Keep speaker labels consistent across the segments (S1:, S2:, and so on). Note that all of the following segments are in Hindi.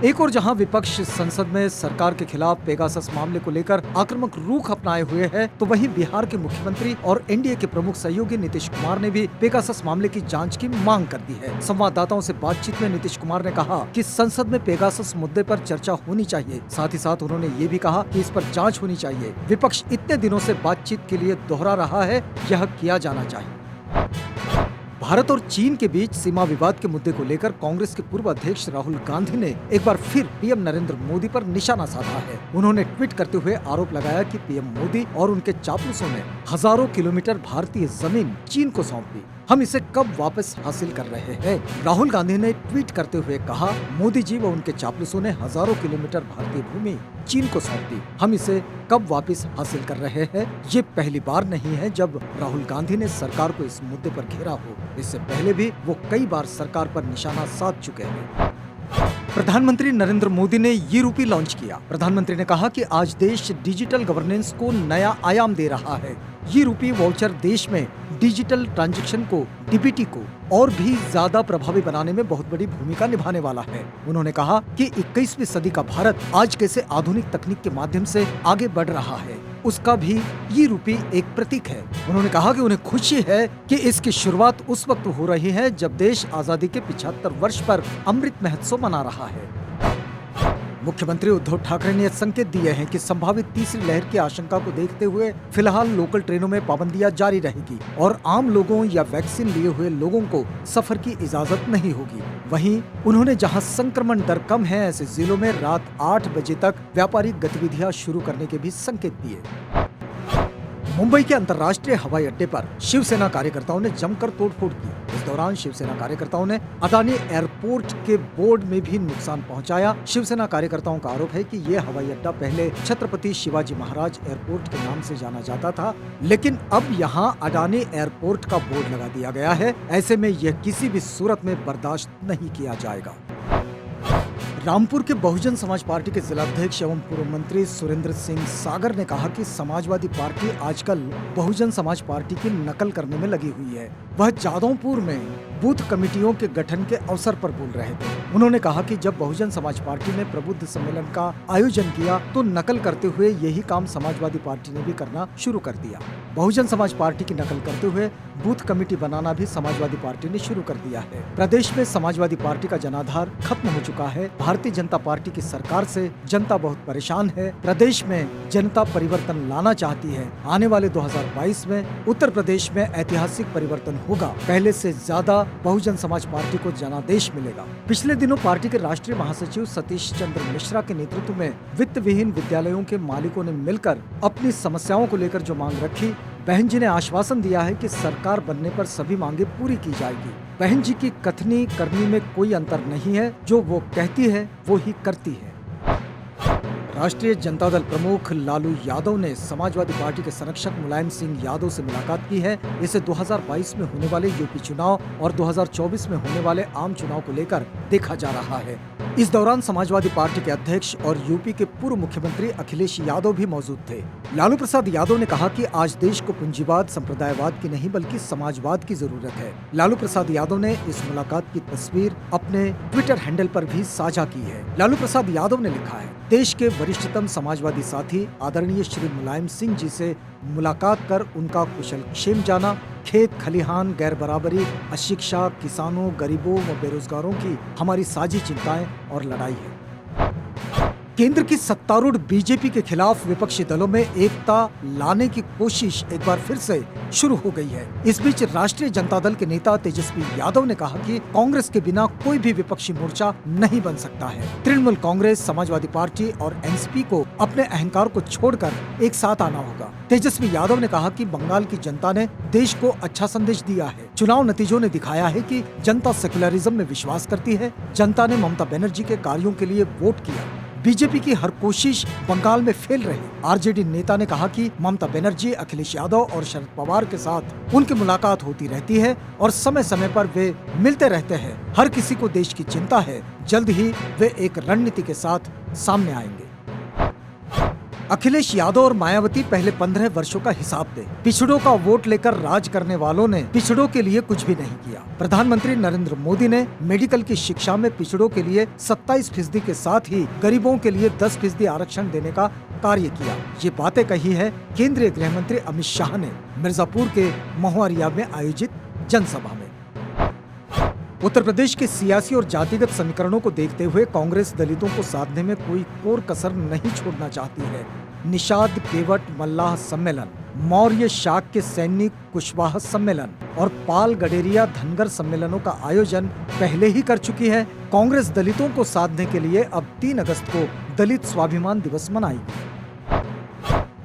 S1: एक और जहां विपक्ष संसद में सरकार के खिलाफ पेगासस मामले को लेकर आक्रामक रुख अपनाए हुए है, तो वहीं बिहार के मुख्यमंत्री और एनडीए के प्रमुख सहयोगी नीतीश कुमार ने भी पेगासस मामले की जांच की मांग कर दी है। संवाददाताओं से बातचीत में नीतीश कुमार ने कहा कि संसद में पेगासस मुद्दे पर चर्चा होनी चाहिए। साथ ही साथ उन्होंने ये भी कहा कि इस पर जांच होनी चाहिए। विपक्ष इतने दिनों से बातचीत के लिए दोहरा रहा है, यह किया जाना चाहिए। भारत और चीन के बीच सीमा विवाद के मुद्दे को लेकर कांग्रेस के पूर्व अध्यक्ष राहुल गांधी ने एक बार फिर पीएम नरेंद्र मोदी पर निशाना साधा है। उन्होंने ट्वीट करते हुए आरोप लगाया कि पीएम मोदी और उनके चापलूसों ने हजारों किलोमीटर भारतीय जमीन चीन को सौंप दी। हम इसे कब वापस हासिल कर रहे हैं? राहुल गांधी ने ट्वीट करते हुए कहा, मोदी जी व उनके चापलूसों ने हजारों किलोमीटर भारतीय भूमि चीन को सौंप दी। हम इसे कब वापस हासिल कर रहे हैं? ये पहली बार नहीं है जब राहुल गांधी ने सरकार को इस मुद्दे पर घेरा हो। इससे पहले भी वो कई बार सरकार पर निशाना साध चुके हैं। प्रधानमंत्री नरेंद्र मोदी ने ई-रूपी लॉन्च किया। प्रधानमंत्री ने कहा कि आज देश डिजिटल गवर्नेंस को नया आयाम दे रहा है। ई-रूपी वाउचर देश में डिजिटल ट्रांजैक्शन को, डीबीटी को और भी ज्यादा प्रभावी बनाने में बहुत बड़ी भूमिका निभाने वाला है। उन्होंने कहा कि 21वीं सदी का भारत आज कैसे आधुनिक तकनीक के माध्यम से आगे बढ़ रहा है, उसका भी ई-रूपी एक प्रतीक है। उन्होंने कहा कि उन्हें खुशी है कि इसकी शुरुआत उस वक्त हो रही है जब देश आजादी के 75 वर्ष पर अमृत महोत्सव मना रहा है। मुख्यमंत्री उद्धव ठाकरे ने संकेत दिए हैं कि संभावित तीसरी लहर की आशंका को देखते हुए फिलहाल लोकल ट्रेनों में पाबंदियां जारी रहेगी और आम लोगों या वैक्सीन लिए हुए लोगों को सफर की इजाजत नहीं होगी। वहीं उन्होंने जहां संक्रमण दर कम है, ऐसे जिलों में रात 8 बजे तक व्यापारिक गतिविधियां शुरू करने के भी संकेत दिए। मुंबई के अंतर्राष्ट्रीय हवाई अड्डे पर शिवसेना कार्यकर्ताओं ने जमकर तोड़फोड़ की। इस दौरान शिवसेना कार्यकर्ताओं ने अदानी एयरपोर्ट के बोर्ड में भी नुकसान पहुंचाया। शिवसेना कार्यकर्ताओं का आरोप है कि ये हवाई अड्डा पहले छत्रपति शिवाजी महाराज एयरपोर्ट के नाम से जाना जाता था, लेकिन अब यहां अडानी एयरपोर्ट का बोर्ड लगा दिया गया है। ऐसे में यह किसी भी सूरत में बर्दाश्त नहीं किया जाएगा। रामपुर के बहुजन समाज पार्टी के जिलाध्यक्ष एवं पूर्व मंत्री सुरेंद्र सिंह सागर ने कहा कि समाजवादी पार्टी आजकल बहुजन समाज पार्टी की नकल करने में लगी हुई है। वह जादवपुर में बूथ कमेटियों के गठन के अवसर पर बोल रहे थे। उन्होंने कहा कि जब बहुजन समाज पार्टी ने प्रबुद्ध सम्मेलन का आयोजन किया तो नकल करते हुए यही काम समाजवादी पार्टी ने भी करना शुरू कर दिया। बहुजन समाज पार्टी की नकल करते हुए बूथ कमेटी बनाना भी समाजवादी पार्टी ने शुरू कर दिया है। प्रदेश में समाजवादी पार्टी का जनाधार खत्म हो चुका है। भारतीय जनता पार्टी की सरकार से जनता बहुत परेशान है। प्रदेश में जनता परिवर्तन लाना चाहती है। आने वाले 2022 में उत्तर प्रदेश में ऐतिहासिक परिवर्तन होगा। पहले से ज्यादा बहुजन समाज पार्टी को जनादेश मिलेगा। पिछले दिनों पार्टी के राष्ट्रीय महासचिव सतीश चंद्र मिश्रा के नेतृत्व में वित्त विहीन विद्यालयों के मालिकों ने मिलकर अपनी समस्याओं को लेकर जो मांग रखी, बहन जी ने आश्वासन दिया है कि सरकार बनने पर सभी मांगे पूरी की जाएगी। बहन जी की कथनी करनी में कोई अंतर नहीं है, जो वो कहती है वो ही करती है। राष्ट्रीय जनता दल प्रमुख लालू यादव ने समाजवादी पार्टी के संरक्षक मुलायम सिंह यादव से मुलाकात की है। इसे 2022 में होने वाले यूपी चुनाव और 2024 में होने वाले आम चुनाव को लेकर देखा जा रहा है। इस दौरान समाजवादी पार्टी के अध्यक्ष और यूपी के पूर्व मुख्यमंत्री अखिलेश यादव भी मौजूद थे। लालू प्रसाद यादव ने कहा कि आज देश को पूंजीवाद, संप्रदायवाद की नहीं बल्कि समाजवाद की जरूरत है। लालू प्रसाद यादव ने इस मुलाकात की तस्वीर अपने ट्विटर हैंडल पर भी साझा की है। लालू प्रसाद यादव ने लिखा है, देश के वरिष्ठतम समाजवादी साथी आदरणीय श्री मुलायम सिंह जी से मुलाकात कर उनका कुशल क्षेम जाना। खेत खलिहान, गैर बराबरी, अशिक्षा, किसानों, गरीबों व बेरोजगारों की हमारी साझी चिंताएं और लड़ाई है। केंद्र की सत्तारूढ़ बीजेपी के खिलाफ विपक्षी दलों में एकता लाने की कोशिश एक बार फिर से शुरू हो गई है। इस बीच राष्ट्रीय जनता दल के नेता तेजस्वी यादव ने कहा कि कांग्रेस के बिना कोई भी विपक्षी मोर्चा नहीं बन सकता है। तृणमूल कांग्रेस, समाजवादी पार्टी और एनसीपी को अपने अहंकार को छोड़कर एक साथ आना होगा। तेजस्वी यादव ने कहा कि बंगाल की जनता ने देश को अच्छा संदेश दिया है। चुनाव नतीजों ने दिखाया है कि जनता सेकुलरिज्म में विश्वास करती है। जनता ने ममता बनर्जी के कार्यों के लिए वोट किया। बीजेपी की हर कोशिश बंगाल में फेल रही। आरजेडी नेता ने कहा कि ममता बनर्जी, अखिलेश यादव और शरद पवार के साथ उनकी मुलाकात होती रहती है और समय समय पर वे मिलते रहते हैं। हर किसी को देश की चिंता है। जल्द ही वे एक रणनीति के साथ सामने आएंगे। अखिलेश यादव और मायावती पहले 15 वर्षों का हिसाब दे। पिछड़ों का वोट लेकर राज करने वालों ने पिछड़ों के लिए कुछ भी नहीं किया। प्रधानमंत्री नरेंद्र मोदी ने मेडिकल की शिक्षा में पिछड़ों के लिए 27% के साथ ही गरीबों के लिए 10% आरक्षण देने का कार्य किया। ये बातें कही है केंद्रीय गृह मंत्री अमित शाह ने मिर्जापुर के महुआरिया में आयोजित जनसभा में। उत्तर प्रदेश के सियासी और जातिगत समीकरणों को देखते हुए कांग्रेस दलितों को साधने में कोई कोर कसर नहीं छोड़ना चाहती है। निषाद केवट मल्लाह सम्मेलन, मौर्य शाक के सैनिक कुशवाहा सम्मेलन और पाल गडेरिया धनगर सम्मेलनों का आयोजन पहले ही कर चुकी है। कांग्रेस दलितों को साधने के लिए अब 3 अगस्त को दलित स्वाभिमान दिवस मनाएगी।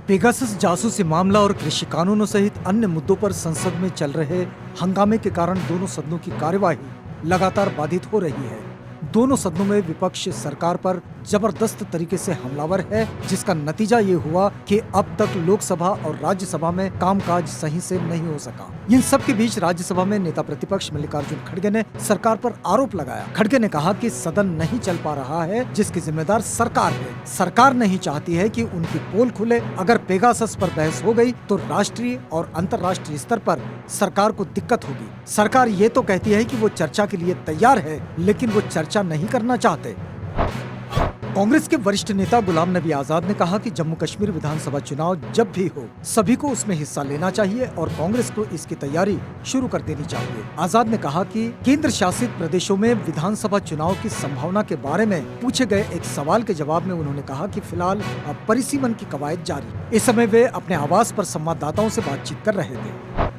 S1: पेगासस जासूसी मामला और कृषि कानूनों सहित अन्य मुद्दों पर संसद में चल रहे हंगामे के कारण दोनों सदनों की कार्यवाही लगातार बाधित हो रही है। दोनों सदनों में विपक्ष सरकार पर जबरदस्त तरीके से हमलावर है, जिसका नतीजा ये हुआ कि अब तक लोकसभा और राज्यसभा में कामकाज सही से नहीं हो सका। इन सब के बीच राज्यसभा में नेता प्रतिपक्ष मल्लिकार्जुन खड़गे ने सरकार पर आरोप लगाया। खड़गे ने कहा कि सदन नहीं चल पा रहा है, जिसकी जिम्मेदार सरकार है। सरकार नहीं चाहती है कि उनकी पोल खुले। अगर पेगासस पर बहस हो गई तो राष्ट्रीय और अंतर्राष्ट्रीय स्तर पर सरकार को दिक्कत होगी। सरकार ये तो कहती है कि वो चर्चा के लिए तैयार है, लेकिन वो चर्चा नहीं करना चाहते। कांग्रेस के वरिष्ठ नेता गुलाम नबी आजाद ने कहा कि जम्मू कश्मीर विधानसभा चुनाव जब भी हो सभी को उसमें हिस्सा लेना चाहिए और कांग्रेस को इसकी तैयारी शुरू कर देनी चाहिए। आजाद ने कहा कि केंद्र शासित प्रदेशों में विधानसभा चुनाव की संभावना के बारे में पूछे गए एक सवाल के जवाब में उन्होंने कहा कि फिलहाल परिसीमन की कवायद जारी। इस समय वे अपने आवास पर संवाददाताओं से बातचीत कर रहे थे।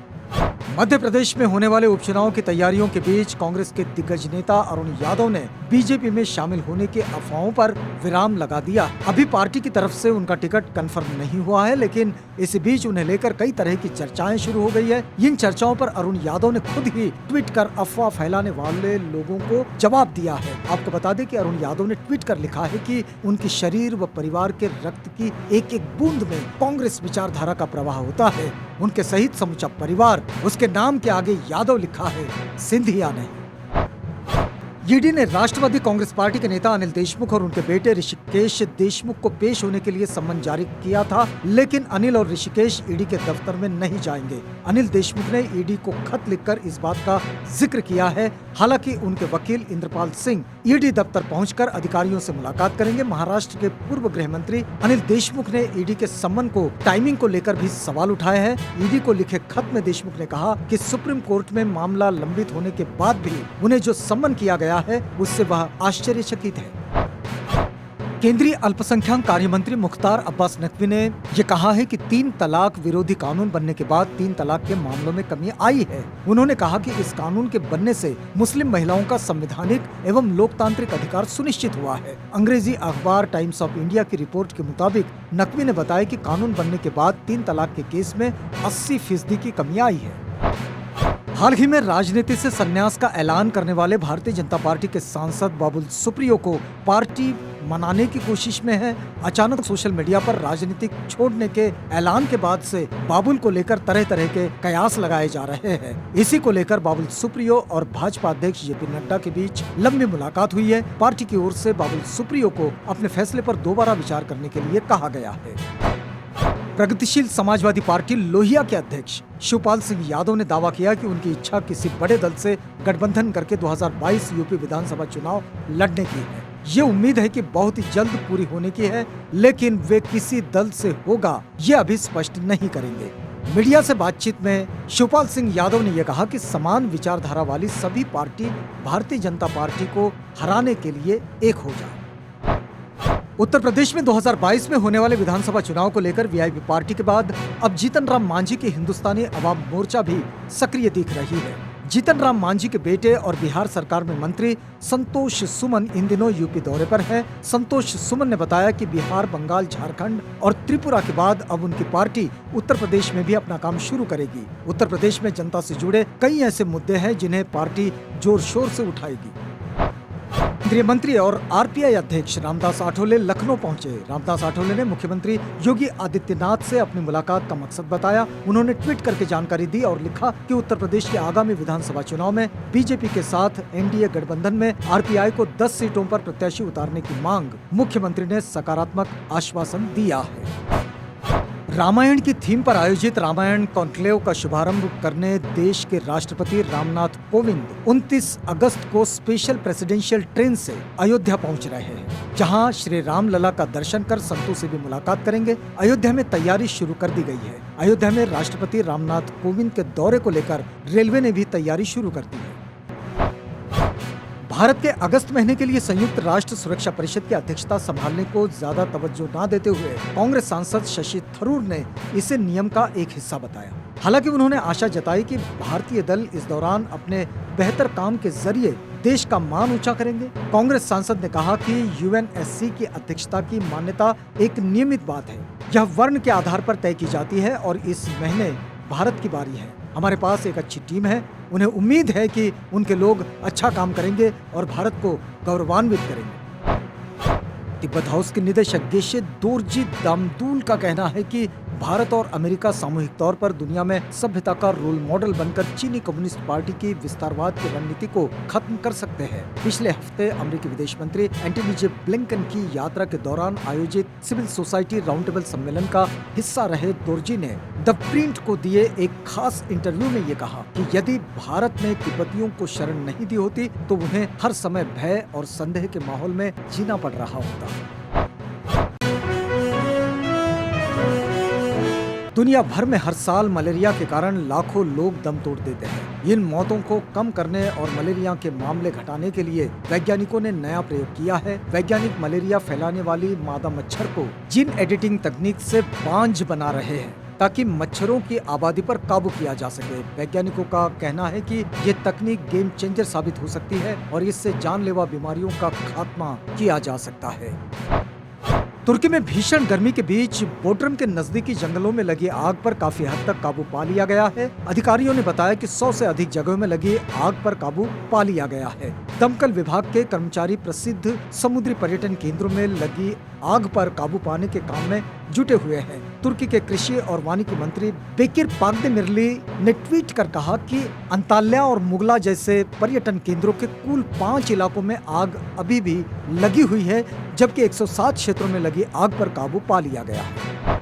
S1: मध्य प्रदेश में होने वाले उपचुनाव की तैयारियों के बीच कांग्रेस के दिग्गज नेता अरुण यादव ने बीजेपी में शामिल होने की अफवाहों पर विराम लगा दिया। अभी पार्टी की तरफ से उनका टिकट कंफर्म नहीं हुआ है, लेकिन इस बीच उन्हें लेकर कई तरह की चर्चाएं शुरू हो गई है। इन चर्चाओं पर अरुण यादव ने खुद ही ट्वीट कर अफवाह फैलाने वाले लोगों को जवाब दिया है। आपको बता दें कि अरुण यादव ने ट्वीट कर लिखा है कि उनके शरीर व परिवार के रक्त की एक एक बूंद में कांग्रेस विचारधारा का प्रवाह होता है। उनके सहित समूचा परिवार, उसके नाम के आगे यादव लिखा है, सिंधिया नहीं। ईडी ने राष्ट्रवादी कांग्रेस पार्टी के नेता अनिल देशमुख और उनके बेटे ऋषिकेश देशमुख को पेश होने के लिए सम्मन जारी किया था, लेकिन अनिल और ऋषिकेश ईडी के दफ्तर में नहीं जाएंगे। अनिल देशमुख ने ईडी को खत लिखकर इस बात का जिक्र किया है। हालांकि उनके वकील इंद्रपाल सिंह ईडी दफ्तर पहुंचकर अधिकारियों से मुलाकात करेंगे। महाराष्ट्र के पूर्व गृह मंत्री अनिल देशमुख ने ईडी के सम्मन को टाइमिंग को लेकर भी सवाल उठाए हैं। ईडी को लिखे खत में देशमुख ने कहा कि सुप्रीम कोर्ट में मामला लंबित होने के बाद भी उन्हें जो सम्मन किया गया है उससे वह आश्चर्यचकित है। केंद्रीय अल्पसंख्यक कार्य मंत्री मुख्तार अब्बास नकवी ने ये कहा है कि 3 तलाक विरोधी कानून बनने के बाद 3 तलाक के मामलों में कमी आई है। उन्होंने कहा कि इस कानून के बनने से मुस्लिम महिलाओं का संवैधानिक एवं लोकतांत्रिक अधिकार सुनिश्चित हुआ है। अंग्रेजी अखबार टाइम्स ऑफ इंडिया की रिपोर्ट के मुताबिक नकवी ने बताया कि कानून बनने के बाद 3 तलाक के केस में 80% की कमी आई है। हाल ही में राजनीति से संन्यास का ऐलान करने वाले भारतीय जनता पार्टी के सांसद बाबुल सुप्रियो को पार्टी मनाने की कोशिश में है। अचानक सोशल मीडिया पर राजनीति छोड़ने के ऐलान के बाद से बाबुल को लेकर तरह तरह के कयास लगाए जा रहे हैं। इसी को लेकर बाबुल सुप्रियो और भाजपा अध्यक्ष जेपी नड्डा के बीच लंबी मुलाकात हुई है। पार्टी की ओर से बाबुल सुप्रियो को अपने फैसले पर दोबारा विचार करने के लिए कहा गया है। प्रगतिशील समाजवादी पार्टी लोहिया के अध्यक्ष शिवपाल सिंह यादव ने दावा किया कि उनकी इच्छा किसी बड़े दल से गठबंधन करके 2022 यूपी विधानसभा चुनाव लड़ने की है। ये उम्मीद है कि बहुत ही जल्द पूरी होने की है, लेकिन वे किसी दल से होगा ये अभी स्पष्ट नहीं करेंगे। मीडिया से बातचीत में शिवपाल सिंह यादव ने यह कहा कि समान विचारधारा वाली सभी पार्टी भारतीय जनता पार्टी को हराने के लिए एक हो जाए। उत्तर प्रदेश में 2022 में होने वाले विधानसभा चुनाव को लेकर वीआईपी पार्टी के बाद अब जीतन राम मांझी की हिंदुस्तानी अवाम मोर्चा भी सक्रिय दिख रही है। जीतन राम मांझी के बेटे और बिहार सरकार में मंत्री संतोष सुमन इन दिनों यूपी दौरे पर हैं। संतोष सुमन ने बताया कि बिहार, बंगाल, झारखंड और त्रिपुरा के बाद अब उनकी पार्टी उत्तर प्रदेश में भी अपना काम शुरू करेगी। उत्तर प्रदेश में जनता से जुड़े कई ऐसे मुद्दे हैं जिन्हें पार्टी जोर शोर से उठाएगी। केंद्रीय मंत्री और आरपीआई अध्यक्ष रामदास आठवले लखनऊ पहुंचे। रामदास आठवले ने मुख्यमंत्री योगी आदित्यनाथ से अपनी मुलाकात का मकसद बताया। उन्होंने ट्वीट करके जानकारी दी और लिखा कि उत्तर प्रदेश के आगामी विधानसभा चुनाव में बीजेपी के साथ एनडीए गठबंधन में आरपीआई को 10 सीटों पर प्रत्याशी उतारने की मांग मुख्यमंत्री ने सकारात्मक आश्वासन दिया है। रामायण की थीम पर आयोजित रामायण कॉन्क्लेव का शुभारंभ करने देश के राष्ट्रपति रामनाथ कोविंद 29 अगस्त को स्पेशल प्रेसिडेंशियल ट्रेन से अयोध्या पहुंच रहे हैं, जहां श्री राम लला का दर्शन कर संतों से भी मुलाकात करेंगे। अयोध्या में तैयारी शुरू कर दी गई है। अयोध्या में राष्ट्रपति रामनाथ कोविंद के दौरे को लेकर रेलवे ने भी तैयारी शुरू कर दी है। भारत के अगस्त महीने के लिए संयुक्त राष्ट्र सुरक्षा परिषद की अध्यक्षता संभालने को ज्यादा तवज्जो न देते हुए कांग्रेस सांसद शशि थरूर ने इसे नियम का एक हिस्सा बताया। हालांकि उन्होंने आशा जताई कि भारतीय दल इस दौरान अपने बेहतर काम के जरिए देश का मान ऊंचा करेंगे। कांग्रेस सांसद ने कहा कि यूएनएससी की अध्यक्षता की मान्यता एक नियमित बात है। यह वर्ण के आधार पर तय की जाती है और इस महीने भारत की बारी है। हमारे पास एक अच्छी टीम है। उन्हें उम्मीद है कि उनके लोग अच्छा काम करेंगे और भारत को गौरवान्वित करेंगे। तिब्बत हाउस के निदेशक गेशे दोरजी दामदूल का कहना है कि भारत और अमेरिका सामूहिक तौर पर दुनिया में सभ्यता का रोल मॉडल बनकर चीनी कम्युनिस्ट पार्टी की विस्तारवाद की रणनीति को खत्म कर सकते हैं। पिछले हफ्ते अमेरिकी विदेश मंत्री एंटनी जे ब्लिंकन की यात्रा के दौरान आयोजित सिविल सोसाइटी राउंड टेबल सम्मेलन का हिस्सा रहे दोरजी ने द प्रिंट को दिए एक खास इंटरव्यू में ये कहा कि यदि भारत ने तिब्बतियों को शरण नहीं दी होती तो उन्हें हर समय भय और संदेह के माहौल में जीना पड़ रहा होता। दुनिया भर में हर साल मलेरिया के कारण लाखों लोग दम तोड़ देते हैं। इन मौतों को कम करने और मलेरिया के मामले घटाने के लिए वैज्ञानिकों ने नया प्रयोग किया है। वैज्ञानिक मलेरिया फैलाने वाली मादा मच्छर को जीन एडिटिंग तकनीक से बांझ बना रहे हैं ताकि मच्छरों की आबादी पर काबू किया जा सके। वैज्ञानिकों का कहना है कि ये तकनीक गेम चेंजर साबित हो सकती है और इससे जानलेवा बीमारियों का खात्मा किया जा सकता है। तुर्की में भीषण गर्मी के बीच बोड्रम के नजदीकी जंगलों में लगी आग पर काफी हद तक काबू पा लिया गया है। अधिकारियों ने बताया कि 100 से अधिक जगहों में लगी आग पर काबू पा लिया गया है। दमकल विभाग के कर्मचारी प्रसिद्ध समुद्री पर्यटन केंद्रों में लगी आग पर काबू पाने के काम में जुटे हुए हैं। तुर्की के कृषि और वानिकी मंत्री बेकिर पागदेमिरली ने ट्वीट कर कहा कि अंताल्या और मुगला जैसे पर्यटन केंद्रों के कुल 5 इलाकों में आग अभी भी लगी हुई है, जबकि 107 क्षेत्रों में लगी आग पर काबू पा लिया गया है।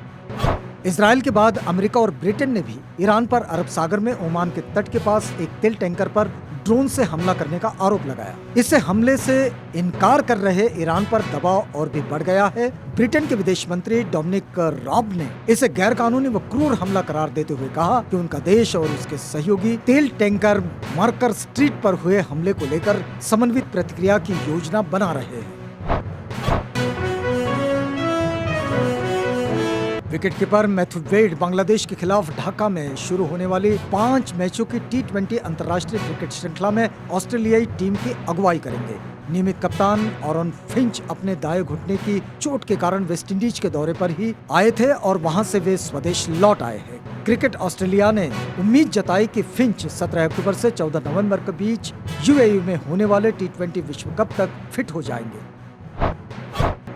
S1: इजराइल के बाद अमेरिका और ब्रिटेन ने भी ईरान पर अरब सागर में ओमान के तट के पास एक तेल टैंकर पर ड्रोन से हमला करने का आरोप लगाया। इससे हमले से इनकार कर रहे ईरान पर दबाव और भी बढ़ गया है। ब्रिटेन के विदेश मंत्री डोमिनिक राब ने इसे गैरकानूनी व क्रूर हमला करार देते हुए कहा कि उनका देश और उसके सहयोगी तेल टैंकर मार्कर स्ट्रीट पर हुए हमले को लेकर समन्वित प्रतिक्रिया की योजना बना रहे हैं। विकेटकीपर मैथ्यू वेड बांग्लादेश के खिलाफ ढाका में शुरू होने वाली 5 मैचों की T20 अंतर्राष्ट्रीय क्रिकेट श्रृंखला में ऑस्ट्रेलियाई टीम की अगुवाई करेंगे। नियमित कप्तान ऑरन फिंच अपने दाएं घुटने की चोट के कारण वेस्टइंडीज के दौरे पर ही आए थे और वहां से वे स्वदेश लौट आए हैं। क्रिकेट ऑस्ट्रेलिया ने उम्मीद जताई कि फिंच 17 अक्टूबर से 14 नवंबर के बीच यूएई में होने वाले T20 विश्व कप तक फिट हो जाएंगे।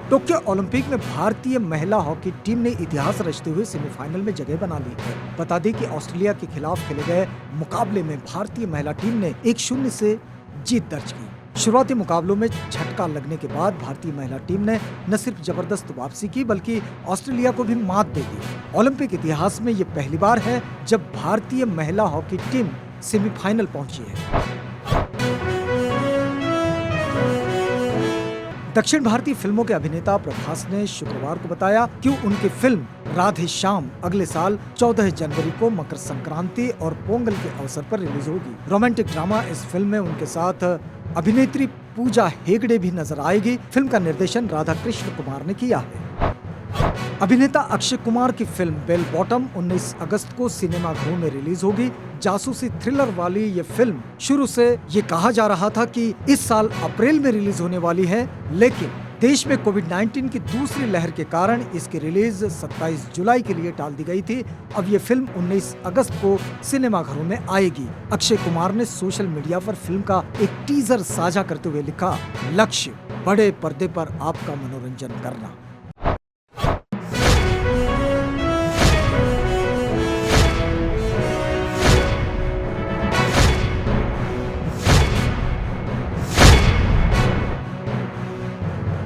S1: टोक्यो ओलंपिक में भारतीय महिला हॉकी टीम ने इतिहास रचते हुए सेमीफाइनल में जगह बना ली है। बता दें कि ऑस्ट्रेलिया के खिलाफ खेले गए मुकाबले में भारतीय महिला टीम ने 1-0 से जीत दर्ज की। शुरुआती मुकाबलों में झटका लगने के बाद भारतीय महिला टीम ने न सिर्फ जबरदस्त वापसी की बल्कि ऑस्ट्रेलिया को भी मात दे दी। ओलंपिक इतिहास में ये पहली बार है जब भारतीय महिला हॉकी टीम सेमीफाइनल पहुंची है। दक्षिण भारतीय फिल्मों के अभिनेता प्रभास ने शुक्रवार को बताया कि उनकी फिल्म राधे श्याम अगले साल 14 जनवरी को मकर संक्रांति और पोंगल के अवसर पर रिलीज होगी। रोमांटिक ड्रामा इस फिल्म में उनके साथ अभिनेत्री पूजा हेगड़े भी नजर आएगी। फिल्म का निर्देशन राधा कृष्ण कुमार ने किया है। अभिनेता अक्षय कुमार की फिल्म बेल बॉटम 19 अगस्त को सिनेमाघरों में रिलीज होगी। जासूसी थ्रिलर वाली ये फिल्म शुरू से ये कहा जा रहा था कि इस साल अप्रैल में रिलीज होने वाली है, लेकिन देश में कोविड-19 की दूसरी लहर के कारण इसकी रिलीज 27 जुलाई के लिए टाल दी गई थी। अब ये फिल्म 19 अगस्त को सिनेमाघरों में आएगी। अक्षय कुमार ने सोशल मीडिया पर फिल्म का एक टीजर साझा करते हुए लिखा, लक्ष्य बड़े पर्दे पर आपका मनोरंजन करना।